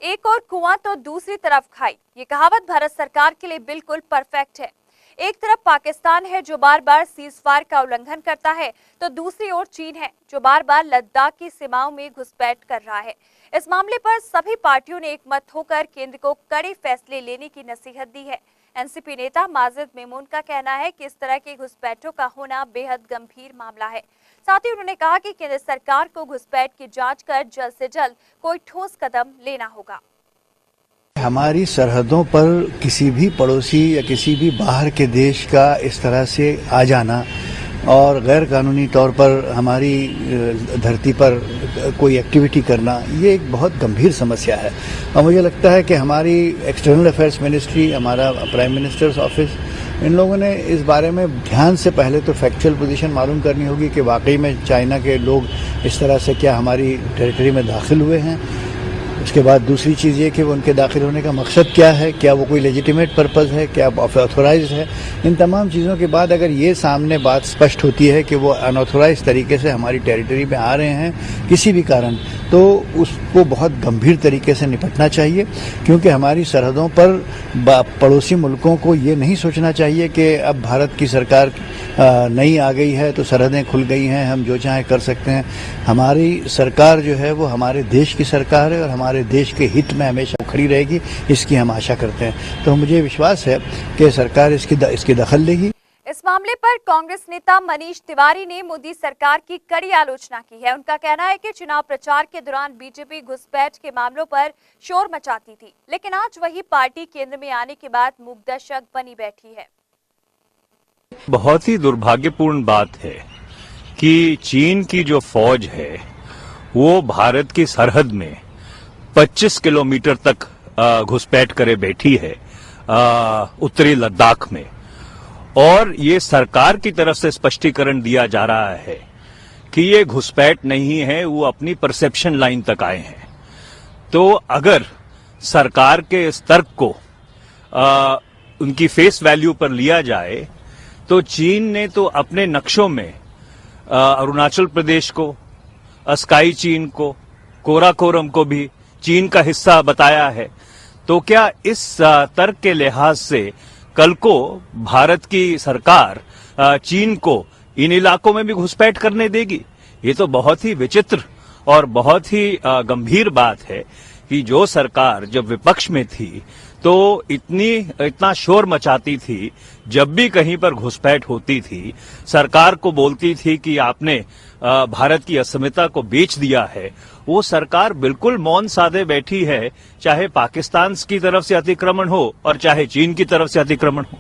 एक और कुआं तो दूसरी तरफ खाई, ये कहावत भारत सरकार के लिए बिल्कुल परफेक्ट है। एक तरफ पाकिस्तान है जो बार बार सीजफायर का उल्लंघन करता है, तो दूसरी ओर चीन है जो बार बार लद्दाख की सीमाओं में घुसपैठ कर रहा है। इस मामले पर सभी पार्टियों ने एकमत होकर केंद्र को कड़े फैसले लेने की नसीहत दी है। एनसीपी नेता माजिद मेमून का कहना है कि इस तरह की घुसपैठों का होना बेहद गंभीर मामला है। साथ ही उन्होंने कहा कि केंद्र सरकार को घुसपैठ की जांच कर जल्द से जल्द कोई ठोस कदम लेना होगा। हमारी सरहदों पर किसी भी पड़ोसी या किसी भी बाहर के देश का इस तरह से आ जाना और गैर कानूनी तौर पर हमारी धरती पर कोई एक्टिविटी करना, ये एक बहुत गंभीर समस्या है। और मुझे लगता है कि हमारी एक्सटर्नल अफेयर्स मिनिस्ट्री, हमारा प्राइम मिनिस्टर्स ऑफिस, इन लोगों ने इस बारे में ध्यान से पहले तो फैक्चुअल पोजीशन मालूम करनी होगी कि वाकई में चाइना के लोग इस तरह से क्या हमारी टेरिटरी में दाखिल हुए हैं। उसके बाद दूसरी चीज़ ये कि वो उनके दाखिल होने का मकसद क्या है, क्या वो कोई लेजिटिमेट पर्पज़ है, क्या ऑथोराइज्ड है। इन तमाम चीज़ों के बाद अगर ये सामने बात स्पष्ट होती है कि वो अनऑथोराइज्ड तरीके से हमारी टेरिटरी में आ रहे हैं किसी भी कारण, तो उसको बहुत गंभीर तरीके से निपटना चाहिए। क्योंकि हमारी सरहदों पर पड़ोसी मुल्कों को ये नहीं सोचना चाहिए कि अब भारत की सरकार नई आ गई है तो सरहदें खुल गई हैं, हम जो चाहें कर सकते हैं। हमारी सरकार जो है वो हमारे देश की सरकार है और हमारे देश के हित में हमेशा खड़ी रहेगी, इसकी हम आशा करते हैं। तो मुझे विश्वास है कि सरकार इसकी दखल लेगी। इस मामले पर कांग्रेस नेता मनीष तिवारी ने मोदी सरकार की कड़ी आलोचना की है। उनका कहना है कि चुनाव प्रचार के दौरान बीजेपी घुसपैठ के मामलों पर शोर मचाती थी, लेकिन आज वही पार्टी केंद्र में आने के बाद मूकदर्शक बनी बैठी है। बहुत ही दुर्भाग्यपूर्ण बात है कि चीन की जो फौज है वो भारत की सरहद में 25 किलोमीटर तक घुसपैठ करे बैठी है उत्तरी लद्दाख में, और ये सरकार की तरफ से स्पष्टीकरण दिया जा रहा है कि ये घुसपैठ नहीं है, वो अपनी परसेप्शन लाइन तक आए हैं। तो अगर सरकार के इस तर्क को उनकी फेस वैल्यू पर लिया जाए तो चीन ने तो अपने नक्शों में अरुणाचल प्रदेश को, अस्काई चीन को, कोराकोरम को भी चीन का हिस्सा बताया है। तो क्या इस तर्क के लिहाज से कल को भारत की सरकार चीन को इन इलाकों में भी घुसपैठ करने देगी? ये तो बहुत ही विचित्र और बहुत ही गंभीर बात है कि जो सरकार जब विपक्ष में थी तो इतना शोर मचाती थी, जब भी कहीं पर घुसपैठ होती थी सरकार को बोलती थी कि आपने भारत की अस्मिता को बेच दिया है। वो सरकार बिल्कुल मौन साधे बैठी है, चाहे पाकिस्तान की तरफ से अतिक्रमण हो और चाहे चीन की तरफ से अतिक्रमण हो।